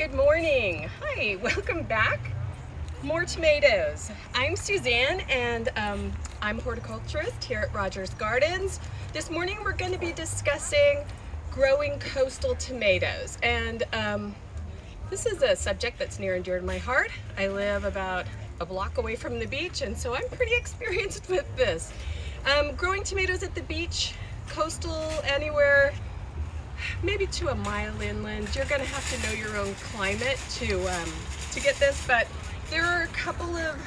good morning. Hi, welcome back. More tomatoes. I'm Suzanne and I'm a horticulturist here at Rogers Gardens. This morning we're going to be discussing growing coastal tomatoes, and this is a subject that's near and dear to my heart. I live about a block away from the beach, and so I'm pretty experienced with this. Growing tomatoes at the beach, coastal, anywhere, maybe to a mile inland. You're going to have to know your own climate to get this, but there are a couple of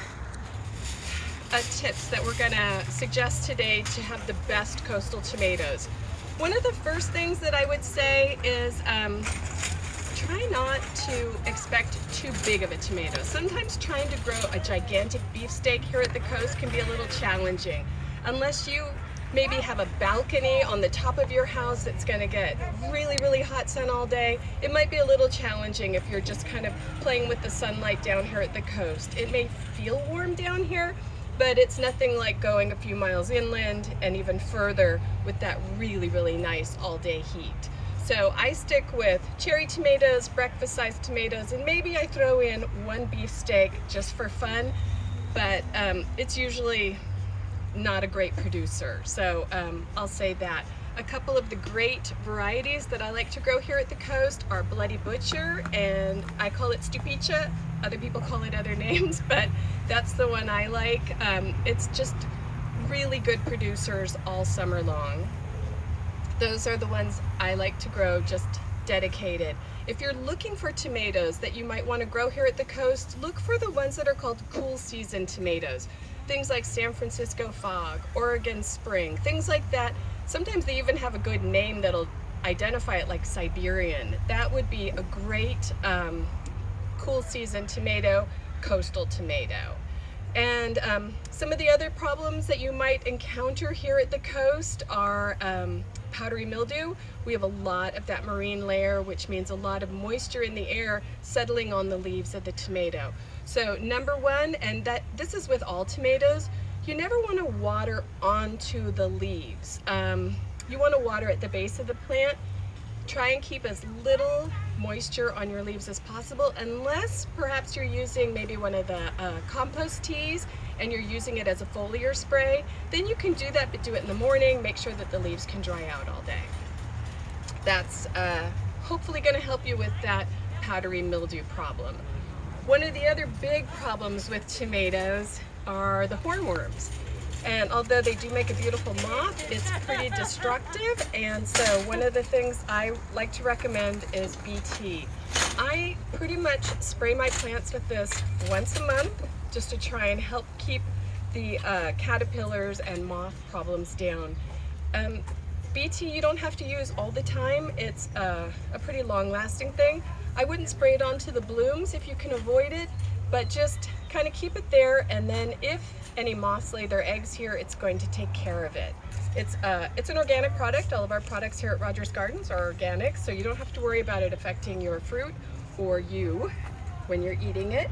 tips that we're going to suggest today to have the best coastal tomatoes. One of the first things that I would say is try not to expect too big of a tomato. Sometimes trying to grow a gigantic beefsteak here at the coast can be a little challenging. Unless you maybe have a balcony on the top of your house that's going to get really hot sun all day, it might be a little challenging if you're just kind of playing with the sunlight down here at the coast. It may feel warm down here, but it's nothing like going a few miles inland and even further with that really nice all-day heat. So I stick with cherry tomatoes, breakfast-sized tomatoes, and maybe I throw in one beefsteak just for fun, but it's usually not a great producer. So I'll say that. A couple of the great varieties that I like to grow here at the coast are Bloody Butcher, and I call it Stupicia. Other people call it other names, but that's the one I like. It's just really good producers all summer long. Those are the ones I like to grow, just dedicated. If you're looking for tomatoes that you might want to grow here at the coast, look for the ones that are called cool season tomatoes. Things like San Francisco Fog, Oregon Spring, things like that. Sometimes they even have a good name that'll identify it, like Siberian. That would be a great cool season tomato, coastal tomato. And some of the other problems that you might encounter here at the coast are powdery mildew. We have a lot of that marine layer, which means a lot of moisture in the air settling on the leaves of the tomato. So number one, and this is with all tomatoes, you never want to water onto the leaves. You want to water at the base of the plant. Try and keep as little moisture on your leaves as possible, unless perhaps you're using maybe one of the compost teas and you're using it as a foliar spray. Then you can do that, but do it in the morning. Make sure that the leaves can dry out all day. That's hopefully going to help you with that powdery mildew problem. One of the other big problems with tomatoes are the hornworms. And although they do make a beautiful moth, it's pretty destructive. And so one of the things I like to recommend is BT. I pretty much spray my plants with this once a month just to try and help keep the caterpillars and moth problems down. BT you don't have to use all the time. It's a pretty long-lasting thing. I wouldn't spray it onto the blooms if you can avoid it, but just kind of keep it there, and then if any moths lay their eggs here, it's going to take care of it. It's an organic product. All of our products here at Rogers Gardens are organic, so you don't have to worry about it affecting your fruit or you when you're eating it.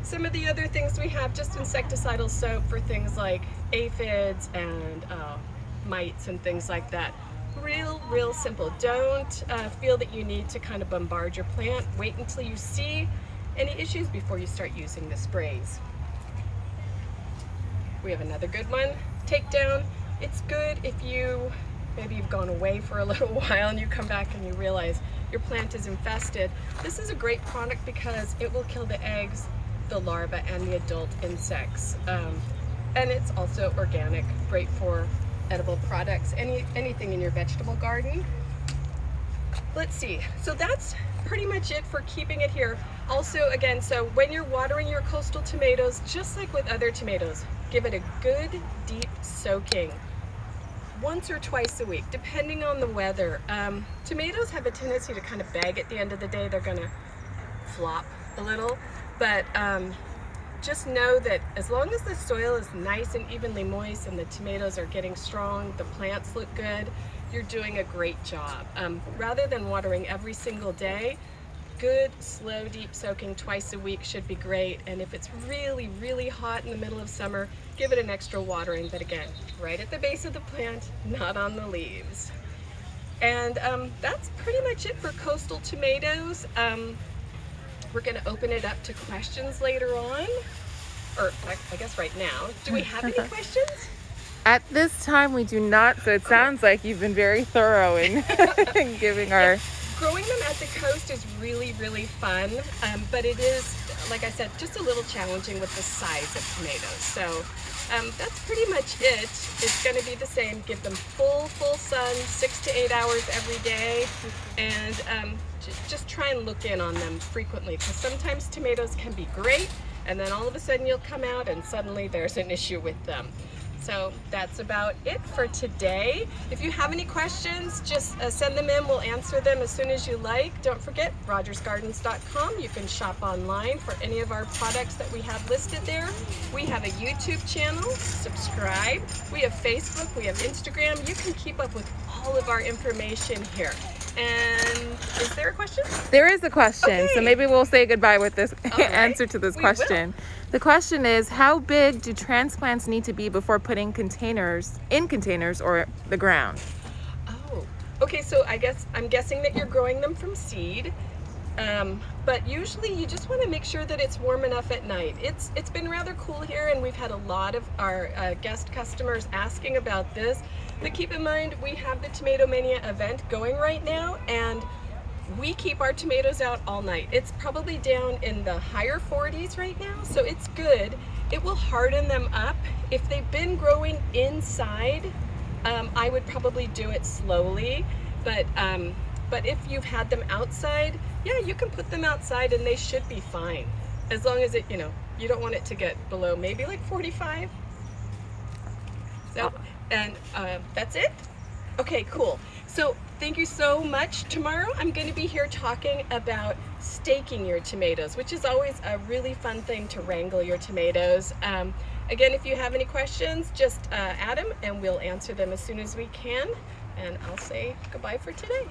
Some of the other things we have, just insecticidal soap for things like aphids and mites and things like that. Real simple. Don't feel that you need to kind of bombard your plant. Wait until you see any issues before you start using the sprays. We have another good one, takedown. It's good if maybe you've gone away for a little while and you come back and you realize your plant is infested. This is a great product because it will kill the eggs, the larvae, and the adult insects. And it's also organic, great for edible products, anything in your vegetable garden. Let's see, so that's pretty much it for keeping it here. Also, again, so when you're watering your coastal tomatoes, just like with other tomatoes, give it a good deep soaking once or twice a week, depending on the weather. Tomatoes have a tendency to kind of bag at the end of the day. They're gonna flop a little, but just know that as long as the soil is nice and evenly moist and the tomatoes are getting strong, the plants look good, you're doing a great job. Rather than watering every single day, good, slow, deep soaking twice a week should be great. And if it's really hot in the middle of summer, give it an extra watering, but again, right at the base of the plant, not on the leaves. And that's pretty much it for coastal tomatoes. We're going to open it up to questions later on, or I guess right now. Do we have any questions? At this time, we do not, so it sounds like you've been very thorough in, in giving our... Growing them at the coast is really, really fun, but it is, like I said, just a little challenging with the size of tomatoes. So that's pretty much it. It's going to be the same. Give them full sun, 6 to 8 hours every day, and just try and look in on them frequently, because sometimes tomatoes can be great, and then all of a sudden you'll come out and suddenly there's an issue with them. So that's about it for today. If you have any questions, just send them in. We'll answer them as soon as you like. Don't forget, rogersgardens.com. You can shop online for any of our products that we have listed there. We have a YouTube channel. Subscribe. We have Facebook. We have Instagram. You can keep up with all of our information here. And is there a question? There is a question, Okay. so maybe we'll say goodbye with this All right. answer to this We question. The question is, how big do transplants need to be before putting containers or the ground? Oh, okay, so I'm guessing that you're growing them from seed. But usually you just want to make sure that it's warm enough at night. It's been rather cool here, and we've had a lot of our guest customers asking about this. But keep in mind, we have the Tomatomania event going right now, and we keep our tomatoes out all night. It's probably down in the higher 40s right now, so it's good. It will harden them up. If they've been growing inside, I would probably do it slowly, but if you've had them outside, yeah, you can put them outside and they should be fine, as long as you don't want it to get below maybe like 45. So, and that's it. Okay, cool. So thank you so much. Tomorrow I'm going to be here talking about staking your tomatoes, which is always a really fun thing to wrangle your tomatoes. Again, if you have any questions, just add them and we'll answer them as soon as we can. And I'll say goodbye for today.